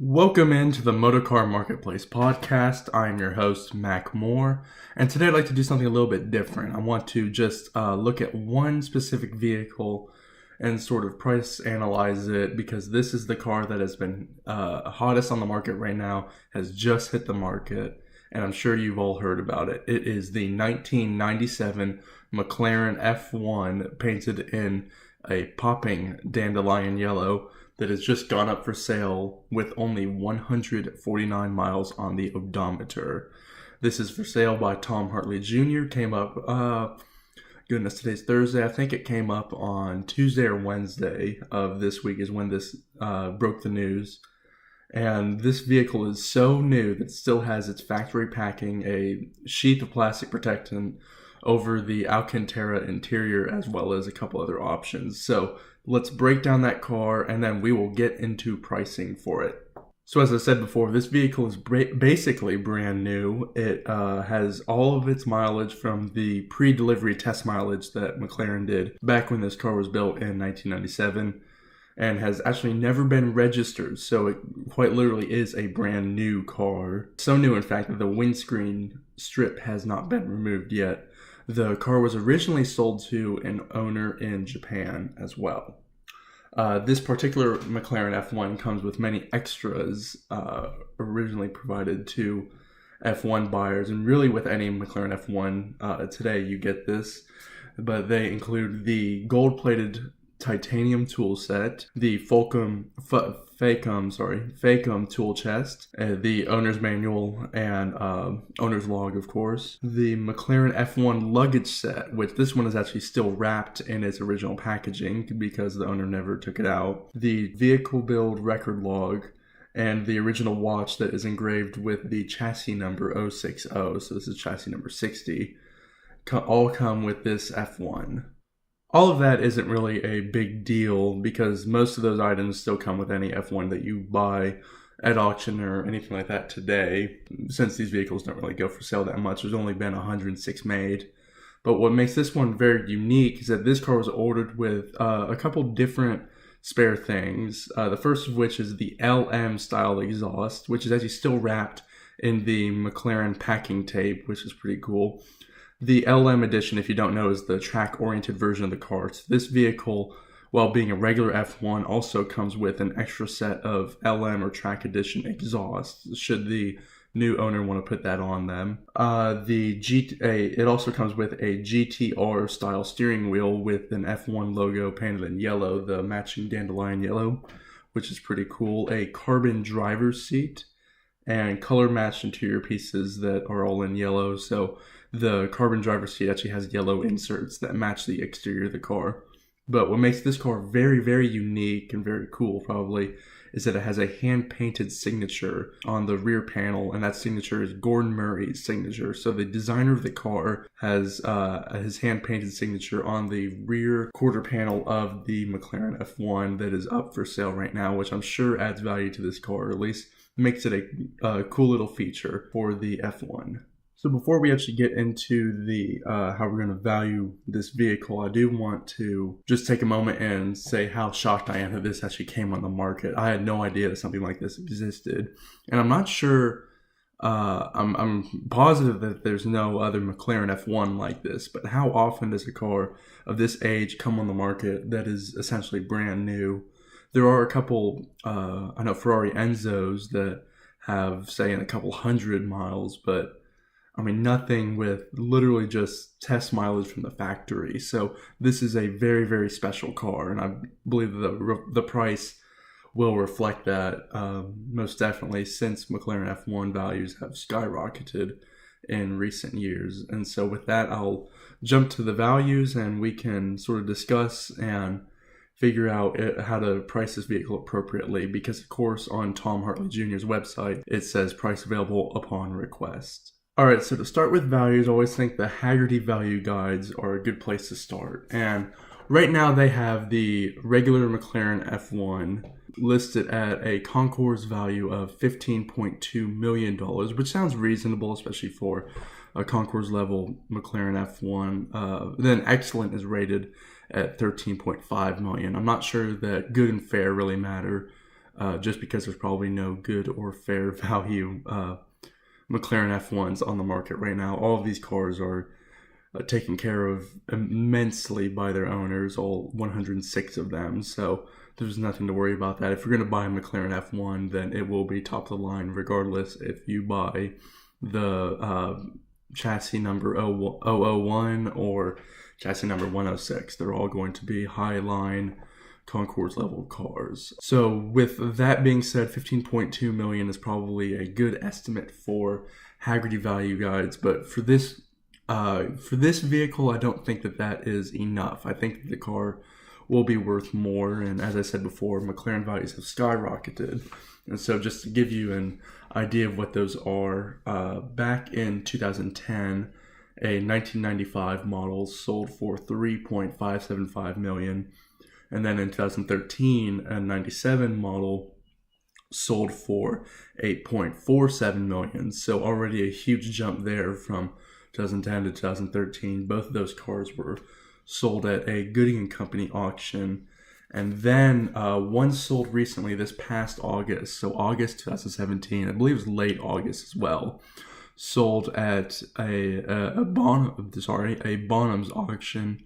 Welcome into the Motorcar Marketplace Podcast. I'm your host, Mac Moore, and today I'd like to do something a little bit different. I want to just look at one specific vehicle and sort of price analyze it because this is the car that has been hottest on the market right now, has just hit the market, and I'm sure you've all heard about it. It is the 1997 McLaren F1 painted in a popping dandelion yellow that has just gone up for sale with only 149 miles on the odometer. This is for sale by Tom Hartley Jr. Came up, today's Thursday. I think it came up on Tuesday or Wednesday of this week is when this broke the news. And this vehicle is so new that it still has its factory packing, a sheath of plastic protectant over the Alcantara interior, as well as a couple other options. So let's break down that car and then we will get into pricing for it. So as I said before, this vehicle is basically brand new. It has all of its mileage from the pre-delivery test mileage that McLaren did back when this car was built in 1997 and has actually never been registered. So it quite literally is a brand new car. So new, in fact, that the windscreen strip has not been removed yet. The car was originally sold to an owner in Japan as well. This particular McLaren F1 comes with many extras originally provided to F1 buyers, and really with any McLaren F1 today you get this, but they include the gold-plated titanium tool set, the Facom tool chest, the owner's manual and owner's log, of course. The McLaren F1 luggage set, which this one is actually still wrapped in its original packaging because the owner never took it out. The vehicle build record log and the original watch that is engraved with the chassis number 060, so this is chassis number 60, all come with this F1. All of that isn't really a big deal because most of those items still come with any F1 that you buy at auction or anything like that today. Since these vehicles don't really go for sale that much, there's only been 106 made. But what makes this one very unique is that this car was ordered with a couple different spare things. The first of which is the LM style exhaust, which is actually still wrapped in the McLaren packing tape, which is pretty cool. The LM edition, if you don't know, is the track-oriented version of the car. So this vehicle, while being a regular F1, also comes with an extra set of LM or track edition exhaust, should the new owner want to put that on them. It also comes with a GTR style steering wheel with an F1 logo painted in yellow, the matching dandelion yellow, which is pretty cool. A carbon driver's seat and color matched interior pieces that are all in yellow. So the carbon driver's seat actually has yellow inserts that match the exterior of the car. But what makes this car very, very unique and very cool probably is that it has a hand-painted signature on the rear panel, and that signature is Gordon Murray's signature. So the designer of the car has his hand-painted signature on the rear quarter panel of the McLaren F1 that is up for sale right now, which I'm sure adds value to this car, or at least makes it a cool little feature for the F1. So before we actually get into the how we're going to value this vehicle, I do want to just take a moment and say how shocked I am that this actually came on the market. I had no idea that something like this existed, and I'm not sure. I'm positive that there's no other McLaren F1 like this. But how often does a car of this age come on the market that is essentially brand new? There are a couple. I know Ferrari Enzos that have, say, a couple hundred miles, but I mean, nothing with literally just test mileage from the factory. So this is a very, very special car, and I believe the price will reflect that most definitely, since McLaren F1 values have skyrocketed in recent years. And so with that, I'll jump to the values and we can sort of discuss and figure out how to price this vehicle appropriately, because of course on Tom Hartley Jr.'s website, it says price available upon request. Alright, so to start with values, I always think the Haggerty value guides are a good place to start. And right now they have the regular McLaren F1 listed at a concours value of $15.2 million, which sounds reasonable, especially for a concours level McLaren F1. Then excellent is rated at $13.5 million. I'm not sure that good and fair really matter just because there's probably no good or fair value McLaren F1s on the market right now. All of these cars are taken care of immensely by their owners, all 106 of them. So there's nothing to worry about that. If you're going to buy a McLaren F1, then it will be top of the line regardless if you buy the chassis number 001 or chassis number 106. They're all going to be high line concours level cars. So with that being said, 15.2 million is probably a good estimate for Hagerty value guides, but for this vehicle, I don't think that is enough. I think the car will be worth more, and as I said before, McLaren values have skyrocketed. And so just to give you an idea of what those are, back in 2010, a 1995 model sold for $3.575 million. And then in 2013, a 97 model sold for $8.47 million. So already a huge jump there from 2010 to 2013. Both of those cars were sold at a Gooding & Company auction. And then one sold recently this past August, so August 2017, I believe it was late August as well, sold at a Bonham's auction.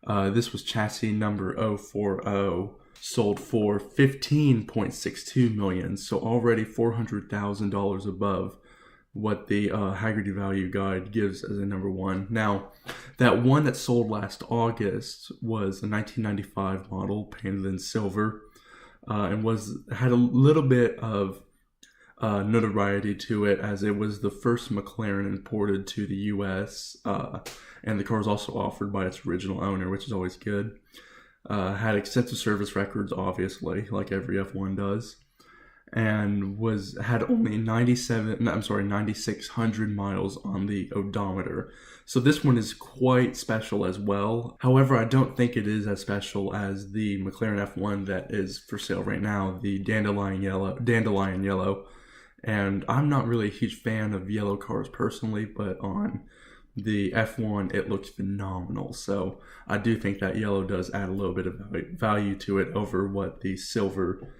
This was chassis number 040, sold for $15.62 million, so already $400,000 above what the Hagerty value guide gives as a number one. Now, that one that sold last August was a 1995 model, painted in silver, and had a little bit of notoriety to it, as it was the first McLaren imported to the U.S., and the car was also offered by its original owner, which is always good. Had extensive service records, obviously, like every F1 does, and had only 9,600 miles on the odometer. So this one is quite special as well. However, I don't think it is as special as the McLaren F1 that is for sale right now, the dandelion yellow. And I'm not really a huge fan of yellow cars personally, but on the F1, it looks phenomenal. So I do think that yellow does add a little bit of value to it over what the silver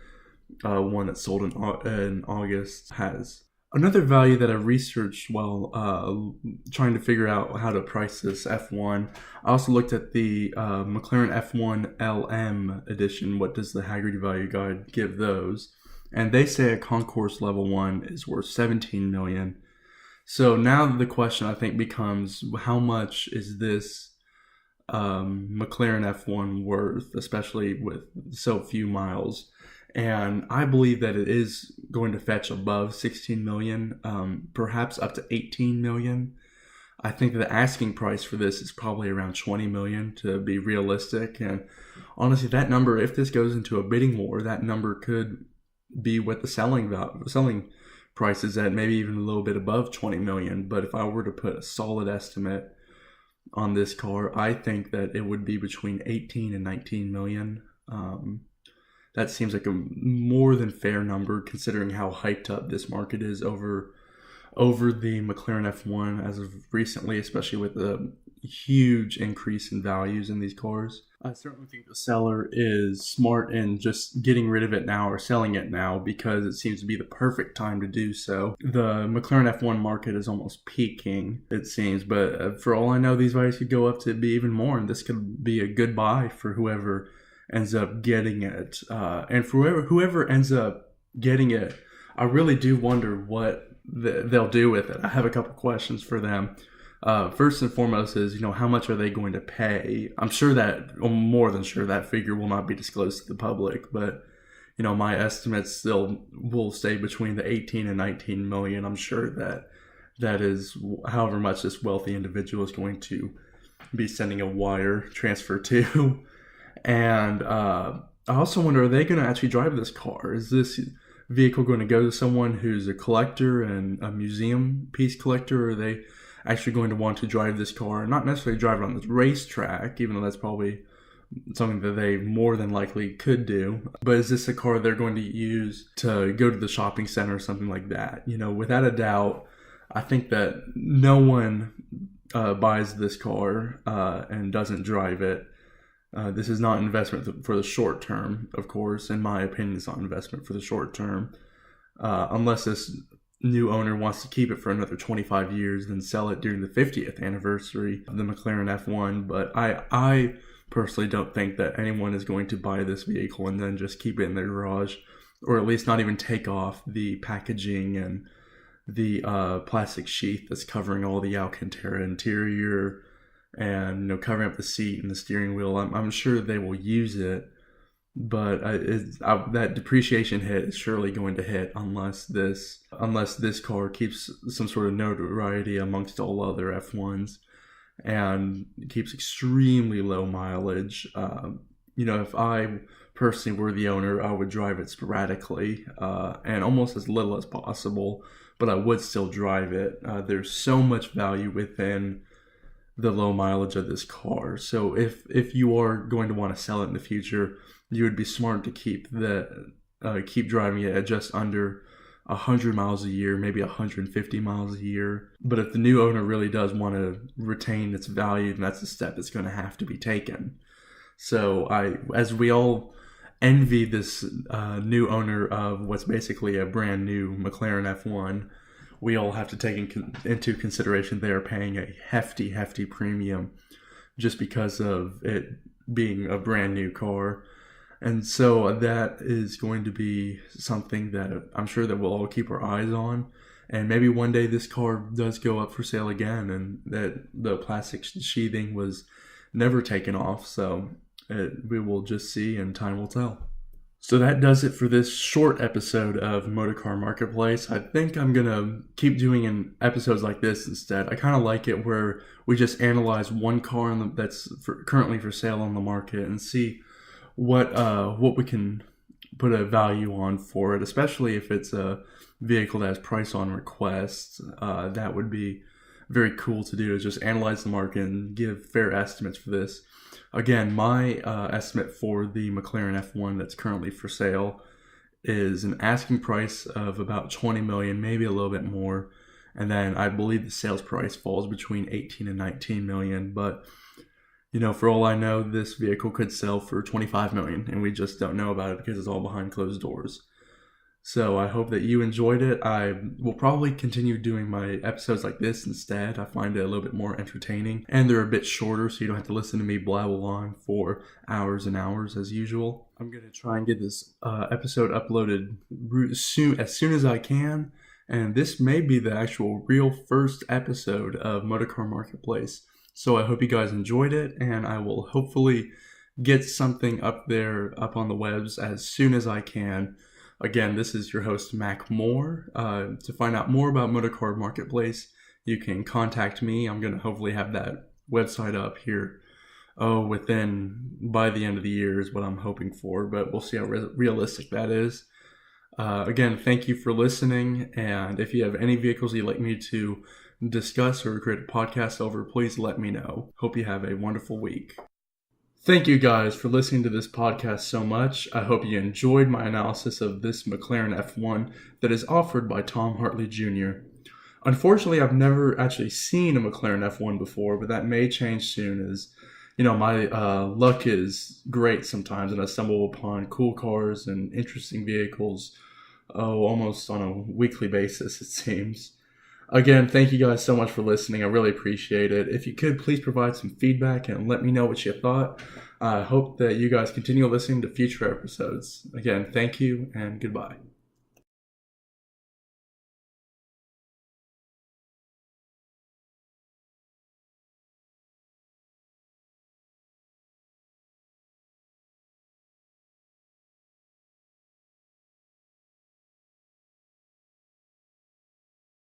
one that sold in August has. Another value that I researched while trying to figure out how to price this F1, I also looked at the McLaren F1 LM edition. What does the Hagerty value guide give those? And they say a concours level 1 is worth $17 million. So now the question I think becomes, how much is this McLaren F1 worth, especially with so few miles? And I believe that it is going to fetch above 16 million, perhaps up to 18 million. I think the asking price for this is probably around 20 million to be realistic. And honestly, that number, if this goes into a bidding war, that number could be what the selling price is at, maybe even a little bit above 20 million. But if I were to put a solid estimate on this car, I think that it would be between 18 and 19 million. That seems like a more than fair number considering how hyped up this market is over the McLaren F1 as of recently, especially with the huge increase in values in these cars. I certainly think the seller is smart in just getting rid of it now or selling it now, because it seems to be the perfect time to do so. The McLaren F1 market is almost peaking, it seems, but for all I know, these values could go up to be even more, and this could be a good buy for whoever ends up getting it. And for whoever ends up getting it, I really do wonder what they'll do with it. I have a couple questions for them. First and foremost is, how much are they going to pay? I'm sure more than sure, that figure will not be disclosed to the public, but, my estimates still will stay between the 18 and 19 million. I'm sure that is however much this wealthy individual is going to be sending a wire transfer to. And I also wonder, are they going to actually drive this car? Is this vehicle going to go to someone who's a collector and a museum piece collector, or are they actually going to want to drive this car, not necessarily drive it on this racetrack, even though that's probably something that they more than likely could do, but is this a car they're going to use to go to the shopping center or something like that? Without a doubt, I think that no one buys this car and doesn't drive it This is not investment for the short term, of course. In my opinion, it's not investment for the short term. Unless this new owner wants to keep it for another 25 years, then sell it during the 50th anniversary of the McLaren F1. But I personally don't think that anyone is going to buy this vehicle and then just keep it in their garage, or at least not even take off the packaging and the plastic sheath that's covering all the Alcantara interior and covering up the seat and the steering wheel. I'm sure they will use it, but that depreciation hit is surely going to hit unless this car keeps some sort of notoriety amongst all other F1s and keeps extremely low mileage. If I personally were the owner, I would drive it sporadically and almost as little as possible, but I would still drive it. There's so much value within the low mileage of this car. So if you are going to want to sell it in the future, you would be smart to keep driving it at just under 100 miles a year, maybe 150 miles a year. But if the new owner really does want to retain its value, then that's a step that's going to have to be taken. So as we all envy this new owner of what's basically a brand new McLaren F1, we all have to take into consideration they are paying a hefty premium just because of it being a brand new car. And so that is going to be something that I'm sure that we'll all keep our eyes on. And maybe one day this car does go up for sale again and that the plastic sheathing was never taken off. So we will just see and time will tell. So that does it for this short episode of Motorcar Marketplace. I think I'm going to keep doing episodes like this instead. I kind of like it where we just analyze one car that's currently for sale on the market and see what we can put a value on for it, especially if it's a vehicle that has price on request. That would be very cool to do, is just analyze the market and give fair estimates for this. Again, my estimate for the McLaren F1 that's currently for sale is an asking price of about $20 million, maybe a little bit more. And then I believe the sales price falls between 18 and 19 million. But, for all I know, this vehicle could sell for 25 million, and we just don't know about it because it's all behind closed doors. So I hope that you enjoyed it. I will probably continue doing my episodes like this instead. I find it a little bit more entertaining, and they're a bit shorter, so you don't have to listen to me blabble on for hours and hours as usual. I'm going to try and get this episode uploaded as soon as I can, and this may be the actual real first episode of Motorcar Marketplace. So I hope you guys enjoyed it, and I will hopefully get something up on the webs as soon as I can. Again, this is your host, Mac Moore. To find out more about Motorcar Marketplace, you can contact me. I'm going to hopefully have that website up here by the end of the year is what I'm hoping for, but we'll see how realistic that is. Again, thank you for listening, and if you have any vehicles you'd like me to discuss or create a podcast over, please let me know. Hope you have a wonderful week. Thank you guys for listening to this podcast so much. I hope you enjoyed my analysis of this McLaren F1 that is offered by Tom Hartley Jr. Unfortunately, I've never actually seen a McLaren F1 before, but that may change soon as, my luck is great sometimes and I stumble upon cool cars and interesting vehicles, almost on a weekly basis, it seems. Again, thank you guys so much for listening. I really appreciate it. If you could, please provide some feedback and let me know what you thought. I hope that you guys continue listening to future episodes. Again, thank you and goodbye.